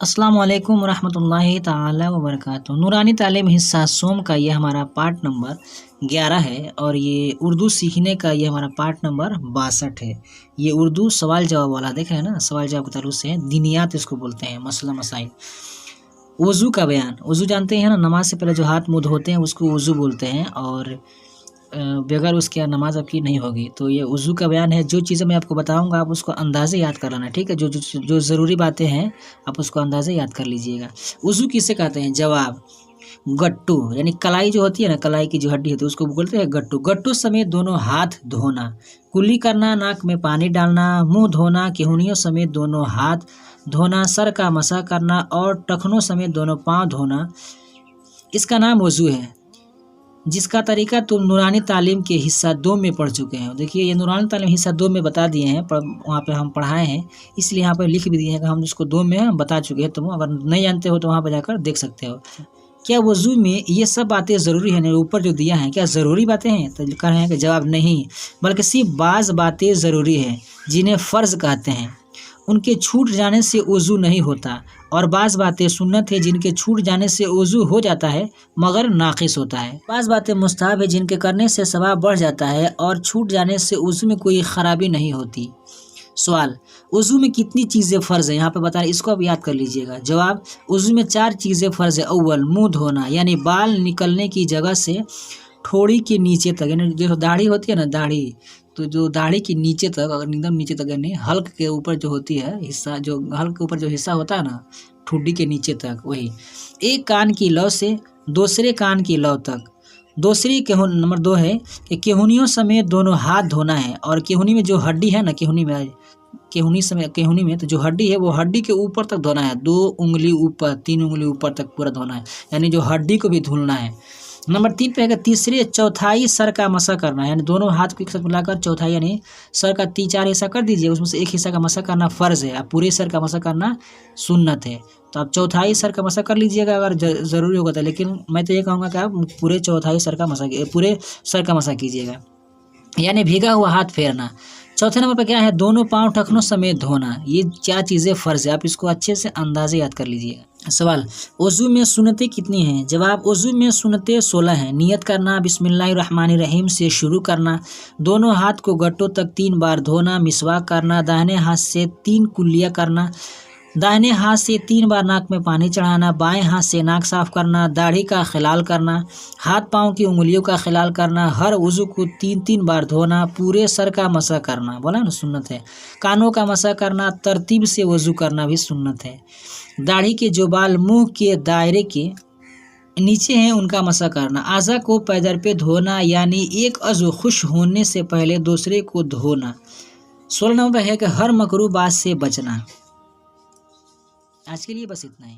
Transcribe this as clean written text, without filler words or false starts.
अस्सलाम वालेकुम रहमतुल्लाहि ताला व बरकातुहू। नूरानी तालीम हिस्सा सोम का ये हमारा पार्ट नंबर 11 है और ये उर्दू सीखने का ये हमारा पार्ट नंबर 62 है। ये उर्दू सवाल जवाब वाला देख रहे हैं ना, सवाल जवाब के ताल्लुक से दीनियात इसको बोलते हैं, मसला मसाइल। वज़ू का बयान, वज़ू जानते हैं ना, नमाज से पहले जो हाथ मुँह धोते हैं उसको वज़ू बोलते हैं और बगैर उसके नमाज आपकी नहीं होगी। तो ये वज़ू का बयान है। जो चीज़ें मैं आपको बताऊंगा आप उसको अंदाज़े याद कर लेना, ठीक है। जो ज़रूरी बातें हैं आप उसको अंदाज़े याद कर लीजिएगा। वज़ू किसे कहते हैं? जवाब, गट्टू यानी कलाई जो होती है ना, कलाई की जो हड्डी होती है उसको बोलते हैं गट्टू। गट्टू समेत दोनों हाथ धोना, कुल्ली करना, नाक में पानी डालना, मुंह धोना, केहूनियों समेत दोनों हाथ धोना, सर का मसा करना और टखनों समेत दोनों पाँव धोना, इसका नाम वज़ू है, जिसका तरीका तुम नूरानी तालीम के हिस्सा 2 में पढ़ चुके हैं। देखिए ये नूरानी तालीम हिस्सा 2 में बता दिए हैं, वहाँ पे हम पढ़ाए हैं, इसलिए यहाँ पे लिख भी दिए हैं कि हम इसको 2 में बता चुके हैं। तुम अगर नहीं जानते हो तो वहाँ पर जाकर देख सकते हो। क्या वज़ू में ये सब बातें ज़रूरी हैं? ऊपर जो दिया है क्या ज़रूरी बातें हैं? तो कह रहे हैं कि जवाब नहीं, बल्कि सिर्फ बाज़ बातें ज़रूरी हैं जिन्हें फ़र्ज़ कहते हैं, उनके छूट जाने से वज़ू नहीं होता, और बाज़ बातें सुन्नत है जिनके छूट जाने से वज़ू हो जाता है मगर नाक़िस होता है। बाज़ बातें मुस्ताहब है जिनके करने से सवाब बढ़ जाता है और छूट जाने से वज़ू में कोई ख़राबी नहीं होती। सवाल, वज़ू में कितनी चीज़ें फ़र्ज़ हैं? यहाँ पे बता रहे, इसको आप याद कर लीजिएगा। जवाब, वज़ू में 4 चीज़ें फ़र्ज़ है। अव्वल, मुँह धोना, यानी बाल निकलने की जगह से ठोड़ी के नीचे तक, यानी जो दाढ़ी होती है ना, दाढ़ी, तो जो दाढ़ी के नीचे तक, अगर एकदम नीचे तक यानी हल्क के ऊपर जो होती है हिस्सा, जो हल्क के ऊपर जो हिस्सा होता है ना, ठुड्डी के नीचे तक, वही। एक कान की लौ से दूसरे कान की लौ तक। दूसरी नंबर 2 है कि केहूनियों समेत दोनों हाथ धोना है, और केहूनी में जो हड्डी है ना, केहूनी में तो जो हड्डी है वो हड्डी के ऊपर तक धोना है, 2 उंगली ऊपर, 3 उंगली ऊपर तक पूरा धोना है, यानी जो हड्डी को भी धुलना है। नंबर 3 पे है तीसरे चौथाई सर का मसा करना है, यानी दोनों हाथ को एक साथ मिलाकर चौथाई यानी सर का 3-4 हिस्सा कर दीजिए, उसमें से एक हिस्सा का मसा करना फ़र्ज़ है, आप पूरे सर का मसा करना सुन्नत है। तो आप चौथाई सर का मसा कर लीजिएगा अगर ज़रूरी होगा तो, लेकिन मैं तो ये कहूँगा कि आप पूरे सर का मसा कीजिएगा, यानी भीगा हुआ हाथ फेरना। चौथे नंबर पर क्या है? दोनों पाँव टखनों समेत धोना। ये 4 चीज़ें फ़र्ज़ है, आप इसको अच्छे से अंदाज़े याद कर लीजिएगा। सवाल, वज़ू में सुन्नतें कितनी हैं? जवाब, वज़ू में सुन्नतें 16 हैं। नियत करना, बिस्मिल्लाहिर्रहमानिर्रहीम से शुरू करना, दोनों हाथ को गट्टों तक 3 बार धोना, मिसवाक करना, दाहिने हाथ से 3 कुल्लियाँ करना, दाहिने हाथ से 3 बार नाक में पानी चढ़ाना, बाएं हाथ से नाक साफ करना, दाढ़ी का खिलाल करना, हाथ पाँव की उंगलियों का खिलाल करना, हर वज़ू को 3-3 बार धोना, पूरे सर का मसा करना, बोला ना सुन्नत है, कानों का मसा करना, तरतीब से वज़ू करना भी सुन्नत है। दाढ़ी के जो बाल मुंह के दायरे के नीचे हैं उनका मसा करना, आज़ा को पैदर पे धोना, यानी एक अज़ू खुश होने से पहले दूसरे को धोना। 16 नंबर है कि हर मकरूह बात से बचना। आज के लिए बस इतना ही।